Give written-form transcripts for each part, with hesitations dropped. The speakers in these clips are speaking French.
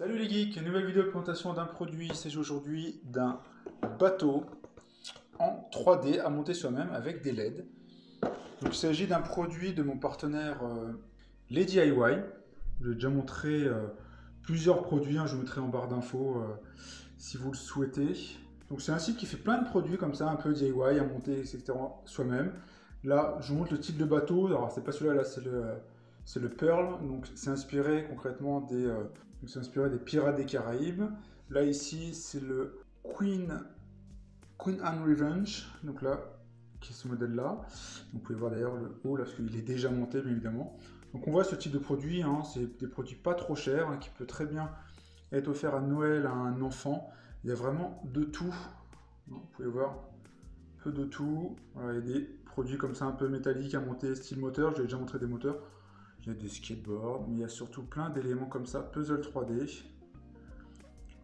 Salut les geeks, nouvelle vidéo de présentation d'un produit. Il s'agit aujourd'hui d'un bateau en 3D à monter soi-même avec des LED. Donc, il s'agit d'un produit de mon partenaire Les DIY. Je vais déjà montrer plusieurs produits, je vous mettrai en barre d'infos si vous le souhaitez. Donc c'est un site qui fait plein de produits comme ça, un peu DIY, à monter, etc. soi-même. Là, je vous montre le type de bateau. Alors c'est pas celui-là, là, c'est le Pearl. Donc c'est inspiré concrètement des Pirates des Caraïbes. Là ici, c'est le Queen Anne Revenge. Donc là, qui est ce modèle-là. Vous pouvez voir d'ailleurs le haut, là, parce qu'il est déjà monté, bien évidemment. Donc on voit ce type de produit, c'est des produits pas trop chers, qui peut très bien être offert à Noël à un enfant. Il y a vraiment de tout. Vous pouvez voir un peu de tout. Voilà, il y a des produits comme ça un peu métalliques à monter, style moteur. Je vous ai déjà montré des moteurs. Il y a des skateboards, mais il y a surtout plein d'éléments comme ça, puzzle 3D.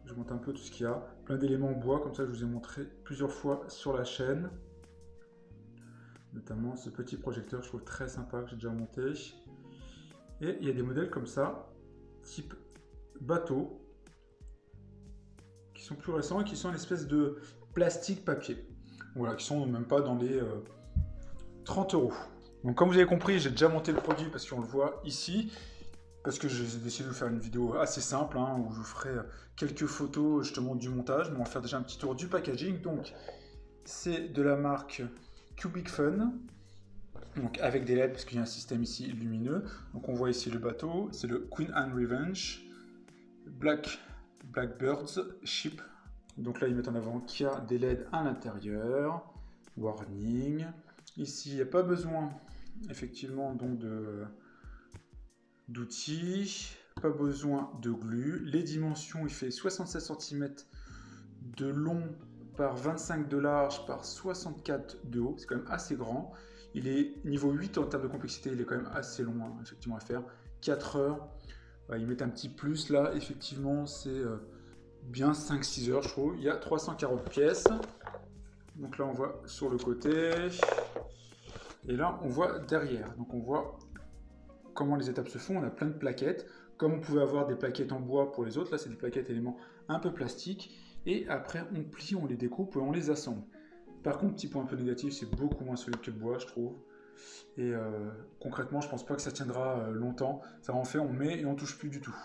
Je montre un peu tout ce qu'il y a. Plein d'éléments en bois, comme ça je vous ai montré plusieurs fois sur la chaîne. Notamment ce petit projecteur, je trouve très sympa, que j'ai déjà monté. Et il y a des modèles comme ça, type bateau, qui sont plus récents et qui sont une espèce de plastique papier. Voilà, qui sont même pas dans les 30 €. Donc comme vous avez compris, j'ai déjà monté le produit parce qu'on le voit ici. Parce que j'ai décidé de vous faire une vidéo assez simple, où je vous ferai quelques photos justement du montage. Mais on va faire déjà un petit tour du packaging. Donc c'est de la marque Cubic Fun. Donc avec des LED parce qu'il y a un système ici lumineux. Donc on voit ici le bateau, c'est le Queen Anne Revenge Blackbird's Ship. Donc là ils mettent en avant qu'il y a des LED à l'intérieur. Warning. Ici il n'y a pas besoin effectivement donc d'outils, pas besoin de glu. Les dimensions, il fait 67 cm de long par 25 de large par 64 de haut. C'est quand même assez grand. Il est niveau 8 en termes de complexité, il est quand même assez long effectivement à faire. 4 heures. Ils mettent un petit plus là, effectivement, c'est bien 5-6 heures, je trouve. Il y a 340 pièces. Donc là, on voit sur le côté. Et là, on voit derrière. Donc on voit comment les étapes se font. On a plein de plaquettes. Comme on pouvait avoir des plaquettes en bois pour les autres, là, c'est des plaquettes éléments un peu plastiques. Et après, on plie, on les découpe et on les assemble. Par contre, petit point un peu négatif, c'est beaucoup moins solide que le bois, je trouve. Et concrètement, je pense pas que ça tiendra longtemps. Ça en fait, on met et on touche plus du tout.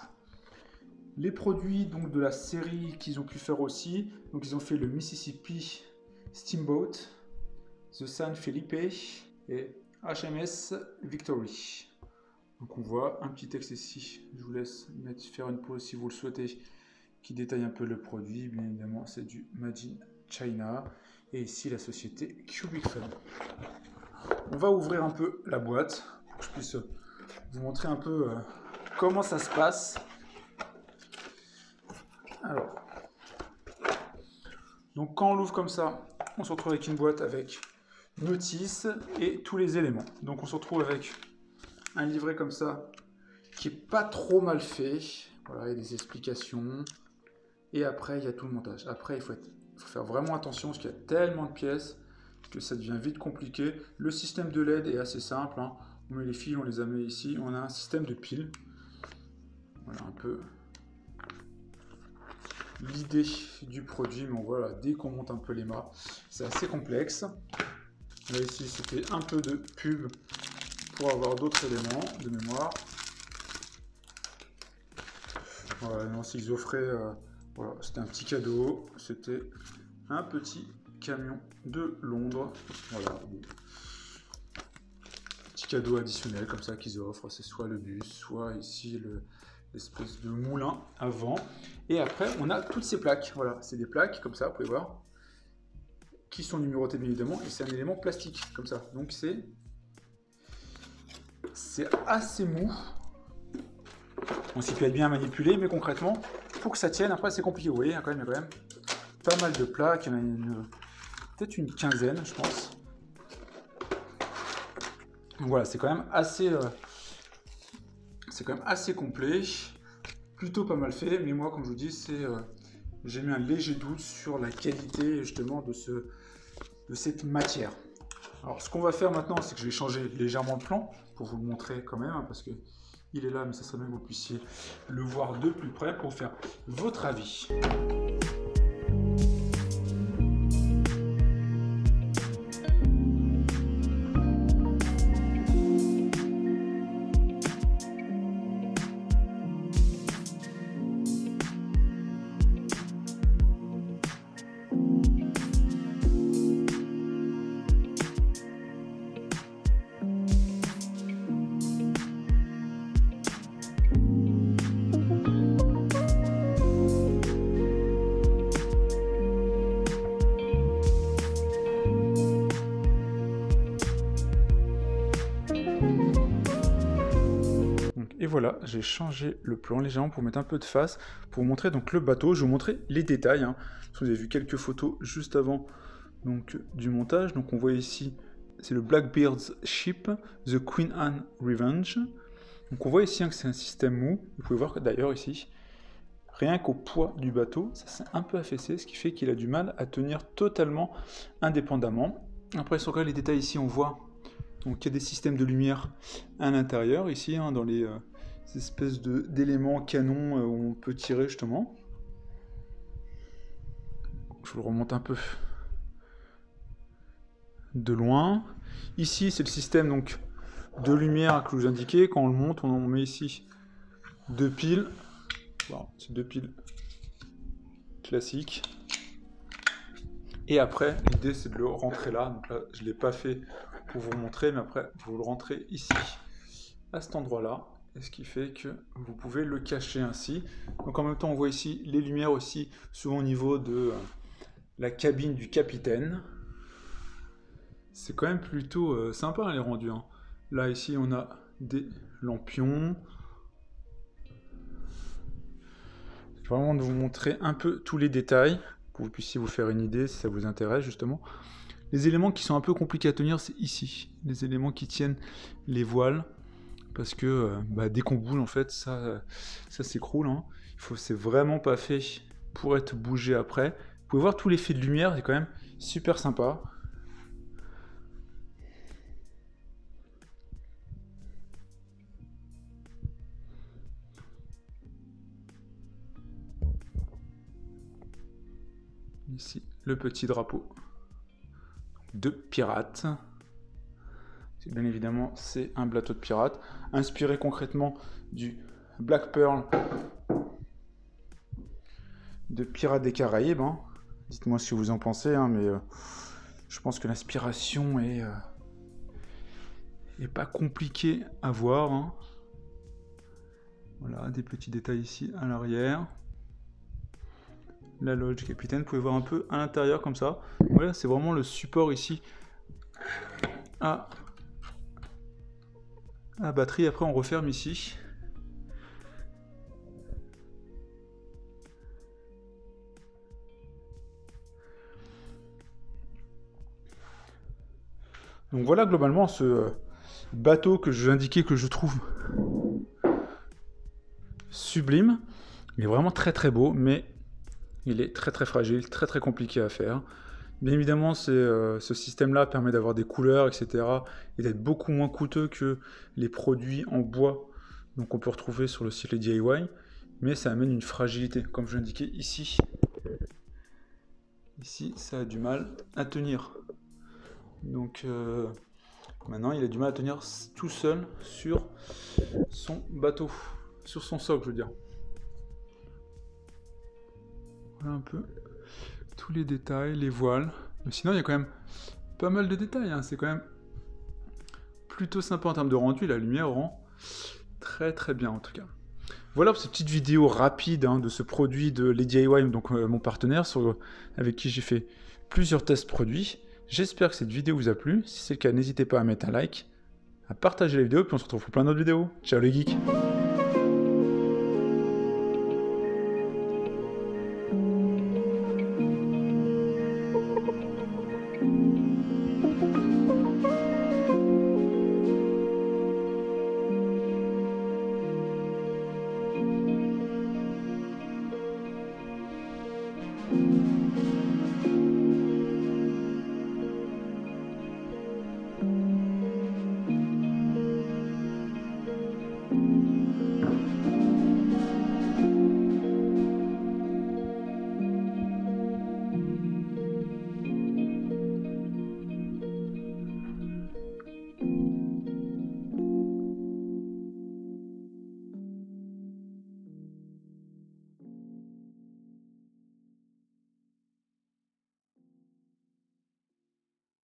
Les produits donc de la série qu'ils ont pu faire aussi, donc ils ont fait le Mississippi Steamboat, The San Felipe et HMS Victory. Donc on voit un petit texte ici. Je vous laisse faire une pause si vous le souhaitez, qui détaille un peu le produit. Bien évidemment, c'est du Made in China. Et ici, la société Cubic Fun. On va ouvrir un peu la boîte pour que je puisse vous montrer un peu comment ça se passe. Alors, donc quand on l'ouvre comme ça, on se retrouve avec une boîte avec notice et tous les éléments. Donc on se retrouve avec un livret comme ça qui est pas trop mal fait. Voilà, il y a des explications. Et après, il y a tout le montage. Après, il faut faire vraiment attention parce qu'il y a tellement de pièces que ça devient vite compliqué. Le système de LED est assez simple. On met les fils, on les a mis ici. On a un système de piles. Voilà un peu l'idée du produit. Mais voilà, dès qu'on monte un peu les mâts, c'est assez complexe. Là, ici, c'était un peu de pub pour avoir d'autres éléments de mémoire. Voilà, non, s'ils offraient... voilà, c'était un petit cadeau, c'était un petit camion de Londres, voilà, petit cadeau additionnel comme ça qu'ils offrent, c'est soit le bus, soit ici l'espèce de moulin à vent, et après on a toutes ces plaques, voilà, c'est des plaques comme ça, vous pouvez voir, qui sont numérotées bien évidemment, et c'est un élément plastique comme ça, donc c'est assez mou. On s'y peut être bien manipulé, mais concrètement, pour que ça tienne, après c'est compliqué. Vous voyez, il y a quand même pas mal de plaques. Il y en a peut-être une quinzaine, je pense. Donc voilà, c'est quand même assez complet. Plutôt pas mal fait, mais moi, comme je vous dis, j'ai mis un léger doute sur la qualité justement de cette matière. Alors, ce qu'on va faire maintenant, c'est que je vais changer légèrement le plan pour vous le montrer quand même, parce que il est là, mais ça serait bien que vous puissiez le voir de plus près pour faire votre avis. Et voilà, j'ai changé le plan légèrement pour mettre un peu de face, pour vous montrer donc le bateau. Je vais vous montrer les détails. Hein. Vous avez vu quelques photos juste avant donc, du montage. Donc on voit ici, c'est le Blackbeard's Ship, The Queen Anne Revenge. Donc on voit ici hein, que c'est un système mou. Vous pouvez voir que d'ailleurs ici, rien qu'au poids du bateau, ça s'est un peu affaissé, ce qui fait qu'il a du mal à tenir totalement indépendamment. Après, si on regarde les détails ici, on voit donc il y a des systèmes de lumière à l'intérieur, ici, hein, dans les espèces d'éléments canons où on peut tirer justement. Je vous le remonte un peu de loin. Ici, c'est le système donc, de lumière que je vous indiquais. Quand on le monte, on met ici 2 piles. Bon, c'est 2 piles classiques. Et après, l'idée c'est de le rentrer là. Donc là, je ne l'ai pas fait pour vous montrer, mais après, vous le rentrez ici, à cet endroit-là. Et ce qui fait que vous pouvez le cacher ainsi. Donc en même temps, on voit ici les lumières aussi, souvent au niveau de la cabine du capitaine. C'est quand même plutôt sympa les rendus. Hein. Là, ici, on a des lampions. Je vais vraiment vous montrer un peu tous les détails, pour que vous puissiez vous faire une idée si ça vous intéresse justement. Les éléments qui sont un peu compliqués à tenir, c'est ici. Les éléments qui tiennent les voiles. Parce que dès qu'on bouge, en fait, ça s'écroule. Hein. C'est vraiment pas fait pour être bougé après. Vous pouvez voir tout l'effet de lumière, c'est quand même super sympa. Ici, le petit drapeau de pirate. Bien évidemment, c'est un bateau de pirate, inspiré concrètement du Black Pearl de Pirates des Caraïbes. Hein. Dites-moi ce que vous en pensez, hein, mais je pense que l'inspiration est pas compliquée à voir. Hein. Voilà, des petits détails ici à l'arrière. La loge du capitaine, vous pouvez voir un peu à l'intérieur comme ça. Voilà, c'est vraiment le support ici à la batterie. Après, on referme ici. Donc voilà globalement ce bateau que je vous indiquais que je trouve sublime. Il est vraiment très très beau, mais il est très très fragile, très très compliqué à faire. Bien évidemment, ce système-là permet d'avoir des couleurs, etc. et d'être beaucoup moins coûteux que les produits en bois donc on peut retrouver sur le site Les DIY, mais ça amène une fragilité, comme je l'indiquais ici. Ici, ça a du mal à tenir. Donc maintenant, il a du mal à tenir tout seul sur son bateau, sur son socle, je veux dire. Voilà un peu tous les détails, les voiles. Mais sinon, il y a quand même pas mal de détails. Hein. C'est quand même plutôt sympa en termes de rendu. La lumière rend très très bien en tout cas. Voilà pour cette petite vidéo rapide hein, de ce produit de Les DIY, donc mon partenaire avec qui j'ai fait plusieurs tests produits. J'espère que cette vidéo vous a plu. Si c'est le cas, n'hésitez pas à mettre un like, à partager la vidéo, puis on se retrouve pour plein d'autres vidéos. Ciao les geeks!